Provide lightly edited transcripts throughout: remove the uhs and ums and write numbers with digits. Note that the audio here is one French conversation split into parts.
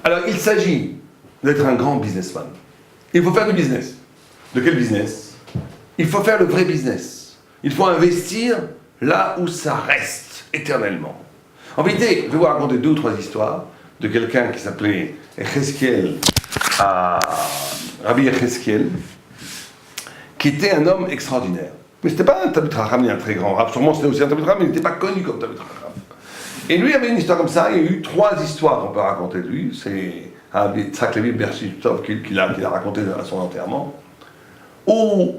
Alors, il s'agit d'être un grand businessman. Il faut faire du business. De quel business? Il faut faire le vrai business. Il faut investir là où ça reste éternellement. En vérité, je vais vous raconter 2 ou 3 histoires de quelqu'un qui s'appelait Echeskel, Rabbi Echeskel, qui était un homme extraordinaire. Mais ce n'était pas un Talmid Chacham ni un très grand rab. Sûrement c'était aussi un Talmid Chacham, mais il n'était pas connu comme Talmid Chacham. Et lui avait une histoire comme ça. Il y a eu 3 histoires qu'on peut raconter de lui. C'est Tzak Levi Bershitov qui l'a raconté à son enterrement. Où,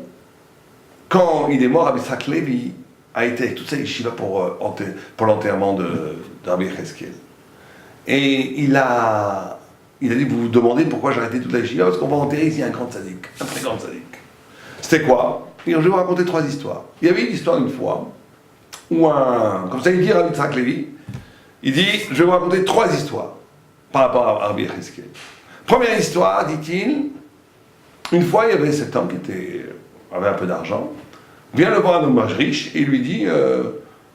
quand il est mort, Rabbi Tzak Levi a été avec toute sa yeshiva pour l'enterrement de Rabbi Echeskel. Et il a dit, vous vous demandez pourquoi j'ai arrêté toute la yeshiva? Parce qu'on va enterrer ici un grand tzaddik, un très grand tzaddik. C'était quoi? Et je vais vous raconter 3 histoires. Il y avait une histoire une fois, où comme ça il dit Rabbi Tzak Levi, il dit, je vais vous raconter 3 histoires par rapport à Rabbi Echeskel. Première histoire, dit-il, une fois il y avait cet homme qui avait un peu d'argent, vient le voir un homme riche et lui dit,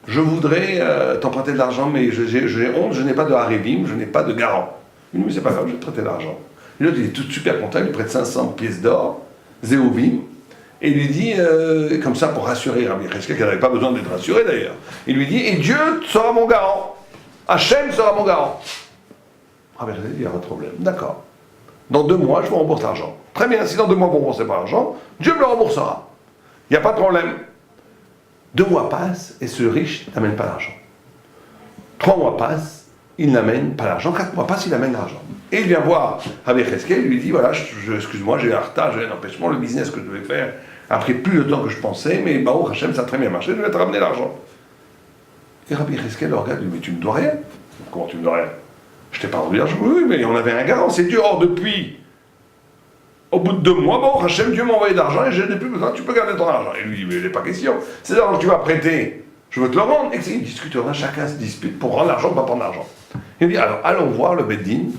je voudrais t'emprunter de l'argent, mais j'ai honte, je n'ai pas de harivim, je n'ai pas de garant. Il dit, mais c'est pas grave, je vais te prêter de l'argent. Et l'autre il est tout super content, il lui prête 500 pièces d'or, zéovim, et il lui dit, comme ça pour rassurer Rabbi Echeskel, qui n'avait pas besoin d'être rassuré d'ailleurs, il lui dit, et Dieu sera mon garant, Hachem sera mon garant. Rabbi Echeskel dit, il y a pas de problème, d'accord. Dans 2 mois, je vous rembourse l'argent. Très bien, si dans 2 mois vous ne remboursez pas l'argent, Dieu me le remboursera. Il n'y a pas de problème. 2 mois passent et ce riche n'amène pas l'argent. 3 mois passent, il n'amène pas l'argent. 4 mois passent, il amène l'argent. Et il vient voir Rabbi Echeskel, il lui dit, voilà, excuse-moi, j'ai un retard, j'ai un empêchement, le business que je devais faire a pris plus de temps que je pensais, mais Baruch Hashem, ça a très bien marché, je vais te ramener l'argent. Et Rabbi Echeskel le regarde, lui dit, mais tu me dois rien. Comment tu me dois rien? Je t'ai pas rendu l'argent. Oui, mais on avait un garant, c'est Dieu. Or, depuis, au bout de 2 mois, bon, Hachem, Dieu m'a envoyé de l'argent et je n'ai plus besoin, tu peux garder ton argent. Et lui dit, mais il n'est pas question. C'est l'argent que tu vas prêter, je veux te le rendre. Et ils discutent, chacun se dispute pour rendre l'argent ou pas prendre l'argent. Il dit, alors, allons voir le Beddin,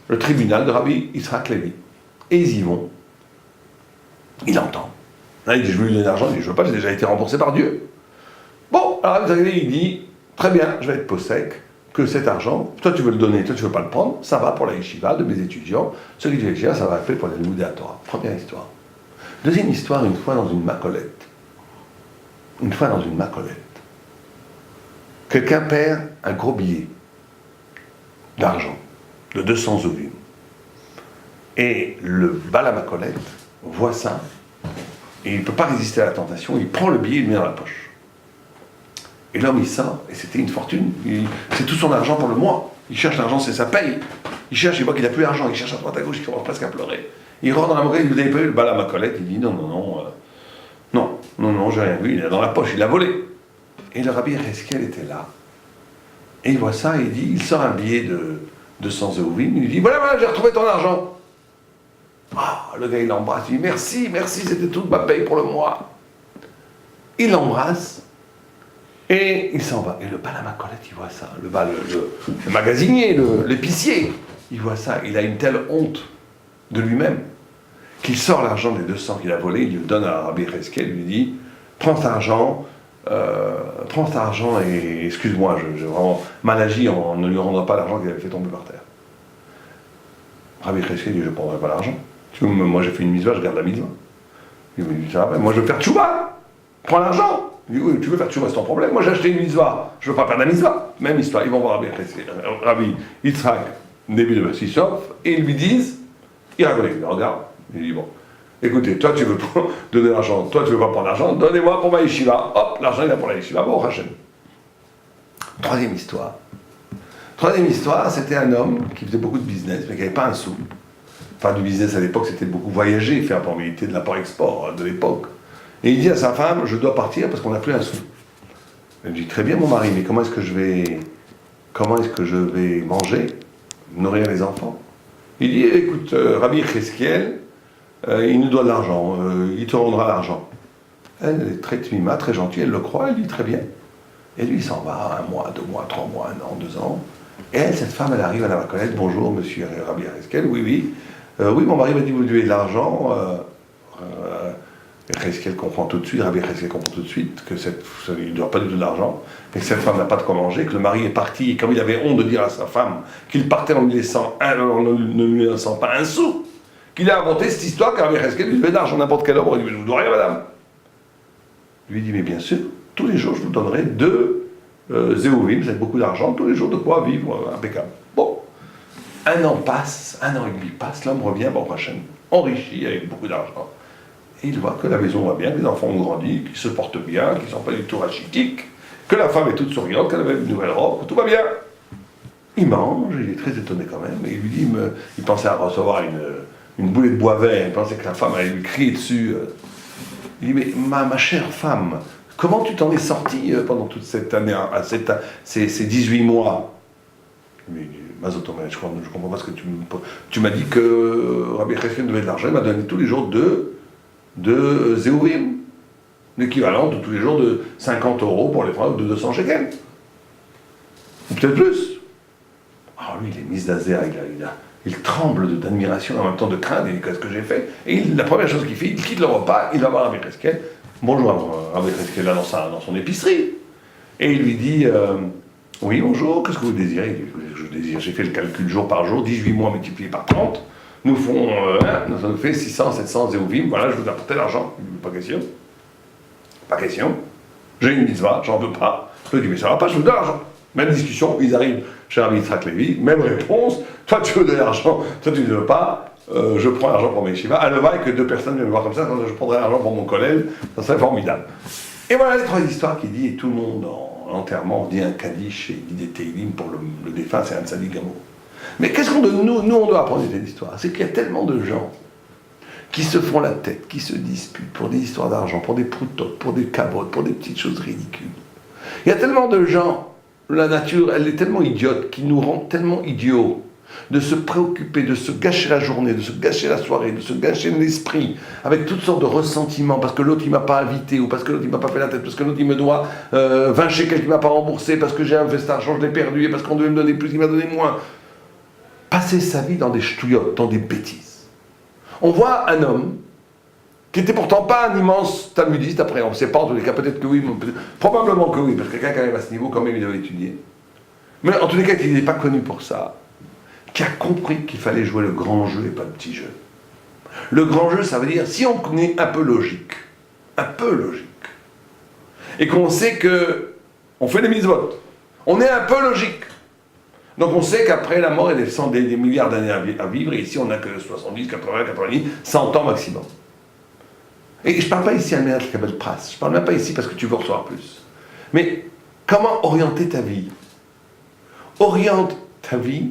le tribunal de Rabbi Yitzhak Levi. Et ils y vont. Il entend. Là, il dit, je veux lui donner l'argent. Il dit, je veux pas, j'ai déjà été remboursé par Dieu. Bon, alors Rabbi Yitzhak Levi, il dit, très bien, je vais être possèque. Que cet argent, toi tu veux le donner, toi tu veux pas le prendre, ça va pour la yeshiva de mes étudiants, ceux qui font la yeshiva, ça va faire pour les Limudei Torah. Première histoire. Deuxième histoire, une fois dans une macolette. Quelqu'un perd un gros billet d'argent, de 200 ovim. Et le bal à macolette voit ça, et il ne peut pas résister à la tentation, il prend le billet et le met dans la poche. Et l'homme, il sort, et c'était une fortune. C'est tout son argent pour le mois. Il cherche l'argent, c'est sa paye. Il cherche, il voit qu'il n'a plus d'argent, il cherche à droite à gauche, il commence presque à pleurer. Il rentre dans la monnaie, il lui dit, le bal à ma collègue, il dit, non, j'ai rien vu, il est dans la poche, il l'a volé. Et le Rabbi Echeskel était là. Et il voit ça, et il dit, il sort un billet de 200 zéovim, il lui dit, voilà, j'ai retrouvé ton argent. Ah, le gars, il l'embrasse, il dit, merci, c'était toute ma paye pour le mois. Il l'embrasse. Et il s'en va. Et le bal à Macolette, il voit ça. Le magasinier, l'épicier, il voit ça. Il a une telle honte de lui-même qu'il sort l'argent des 200 qu'il a volé, il le donne à Rabbi Echeskel, il lui dit, prends cet argent et excuse-moi, j'ai vraiment mal agi en ne lui rendant pas l'argent qu'il avait fait tomber par terre. Rabbi Echeskel dit, je ne prendrai pas l'argent. Moi j'ai fait une mitzvah, je garde la mitzvah. Il me dit, ça va, moi je veux faire tchouba, prends l'argent. Il dit, oui, tu veux faire tchouba, c'est ton problème. Moi j'ai acheté une mitzvah, je ne veux pas perdre la mitzvah. Même histoire, ils vont voir Rabbi Yitzhak Levi de Bersissov, et ils lui disent, il regarde, il dit, bon, écoutez, toi tu veux donner l'argent, toi tu veux pas prendre l'argent, donnez-moi pour ma yeshiva. Hop, l'argent il est pour la yeshiva, bon, Hachem. Troisième histoire, c'était un homme qui faisait beaucoup de business, mais qui n'avait pas un sou. Enfin, du business à l'époque, c'était beaucoup voyager, faire pour mobilité de l'import-export de l'époque. Et il dit à sa femme, je dois partir parce qu'on n'a plus un sou. Elle lui dit, très bien mon mari, mais comment est-ce que je vais manger, nourrir les enfants? Il dit, écoute, Rabbi Echeskel, il nous doit de l'argent, il te rendra l'argent. Elle est très tmima, très gentille, elle le croit, elle dit très bien. Et lui, il s'en va 1 mois, 2 mois, 3 mois, 1 an, 2 ans. Et elle, cette femme, elle arrive à la Macolette, bonjour monsieur Rabbi Echeskel, oui, mon mari m'a dit, vous lui devez de l'argent, Yecheskel comprend tout de suite, Rabbi Yecheskel comprend tout de suite qu'il ne doit pas du tout d'argent, mais que cette femme n'a pas de quoi manger, que le mari est parti, et comme il avait honte de dire à sa femme qu'il partait en ne lui laissant pas un sou, qu'il a inventé cette histoire que Rabbi Yecheskel lui devait d'argent, n'importe quel homme, il dit, je vous dois rien, madame. Lui dit, mais bien sûr, tous les jours je vous donnerai 2 zéovim, c'est beaucoup d'argent, tous les jours de quoi vivre impeccable. Bon, 1 an passe, 1 an et demi passe, l'homme revient, bon, prochaine, enrichi avec beaucoup d'argent. Et il voit que la maison va bien, que les enfants ont grandi, qu'ils se portent bien, qu'ils ne sont pas du tout rachitiques, que la femme est toute souriante, qu'elle avait une nouvelle robe, que tout va bien. Il mange, il est très étonné quand même, et il lui dit, il pensait à recevoir une boulée de bois vert, il pensait que la femme allait lui crier dessus. Il dit, mais ma chère femme, comment tu t'en es sortie pendant toute cette année, ces 18 mois? Il dit, Mazotomé, je comprends pas ce que tu m'as dit que Rabbi Yecheskel devait de l'argent, il m'a donné tous les jours de zéovim, l'équivalent de tous les jours de 50 € pour les femmes, de 200 shekels. Ou peut-être plus. Alors lui, il est mis d'Azéa, il tremble d'admiration, en même temps de crainte, il dit, qu'est-ce que j'ai fait? Et la première chose qu'il fait, il quitte le repas, il va voir Rabbi Yecheskel. Bonjour, Rabbi Yecheskel, là dans son épicerie. Et il lui dit, oui, bonjour, qu'est-ce que vous désirez? Il dit, je désire, j'ai fait le calcul jour par jour, 18 mois multiplié par 30. Nous font, ça nous fait 600, 700 zéovim, voilà, je vous apporte l'argent. Pas question. Pas question. J'ai une mitzvah, j'en veux pas. Je lui dis, mais ça va pas, je vous donne l'argent. Même discussion, ils arrivent chez Rabbi Yitzhak Lévi, même réponse, toi tu veux de l'argent, toi tu ne veux pas, je prends l'argent pour mes shivas. À levaille que 2 personnes viennent me voir comme ça, je prendrai l'argent pour mon collègue, ça serait formidable. Et voilà les 3 histoires qu'il dit, et tout le monde en enterrement dit un kaddish et dit des teilim pour le défunt, c'est un tzadik gamour. Mais qu'est-ce qu'on doit, nous on doit apprendre cette histoire? C'est qu'il y a tellement de gens qui se font la tête, qui se disputent pour des histoires d'argent, pour des proutotes, pour des cabottes, pour des petites choses ridicules. Il y a tellement de gens, la nature, elle est tellement idiote, qui nous rend tellement idiots de se préoccuper, de se gâcher la journée, de se gâcher la soirée, de se gâcher l'esprit, avec toutes sortes de ressentiments, parce que l'autre il m'a pas invité, ou parce que l'autre il m'a pas fait la tête, parce que l'autre il me doit 20 shekels qu'il m'a pas remboursé, parce que j'ai un cet argent, je l'ai perdu, et parce qu'on devait me donner plus, il m'a donné moins. Passer sa vie dans des ch'touillottes, dans des bêtises. On voit un homme qui n'était pourtant pas un immense talmudiste, après on ne sait pas, en tous les cas peut-être que oui, probablement que oui, parce que quelqu'un qui arrive à ce niveau quand même il devait étudier. Mais en tous les cas il n'est pas connu pour ça, qui a compris qu'il fallait jouer le grand jeu et pas le petit jeu. Le grand jeu, ça veut dire, si on est un peu logique, et qu'on sait que on fait des mitzvot, on est un peu logique. Donc on sait qu'après la mort, il y a des milliards d'années à vivre, et ici on n'a que 70, 80, 90, 100 ans maximum. Et je ne parle pas ici à Ménat Kabel Pras, je ne parle même pas ici parce que tu veux recevoir plus. Mais comment orienter ta vie? Oriente ta vie,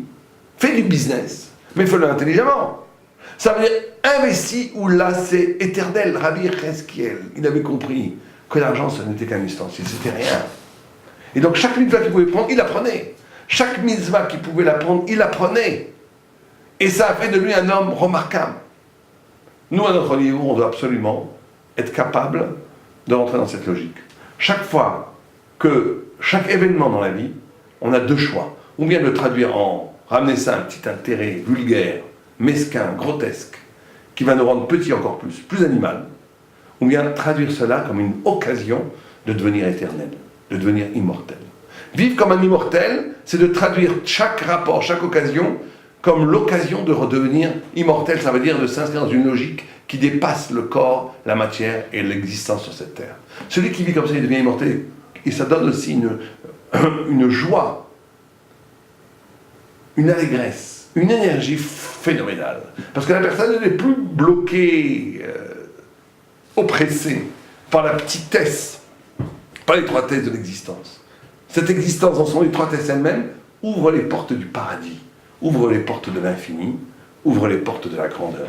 fais du business, mais fais-le intelligemment. Ça veut dire investis où là c'est éternel. Rabbi Yecheskel, il avait compris que l'argent ce n'était qu'un ustensile, c'était rien. Et donc chaque mitzvah qu'il pouvait prendre, il la prenait. Chaque mitzvah qu'il pouvait la prendre, il la prenait. Et ça a fait de lui un homme remarquable. Nous, à notre niveau, on doit absolument être capable de rentrer dans cette logique. Chaque fois que chaque événement dans la vie, on a 2 choix. Ou bien de le traduire en ramener ça à un petit intérêt vulgaire, mesquin, grotesque, qui va nous rendre petits encore plus animal, ou bien traduire cela comme une occasion de devenir éternel, de devenir immortel. Vivre comme un immortel, c'est de traduire chaque rapport, chaque occasion, comme l'occasion de redevenir immortel. Ça veut dire de s'inscrire dans une logique qui dépasse le corps, la matière et l'existence sur cette terre. Celui qui vit comme ça, il devient immortel, et ça donne aussi une joie, une allégresse, une énergie phénoménale. Parce que la personne n'est plus bloquée, oppressée par la petitesse, par l'étroitesse de l'existence. Cette existence dans son étroitesse elle-même ouvre les portes du paradis, ouvre les portes de l'infini, ouvre les portes de la grandeur.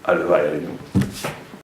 Alléluia.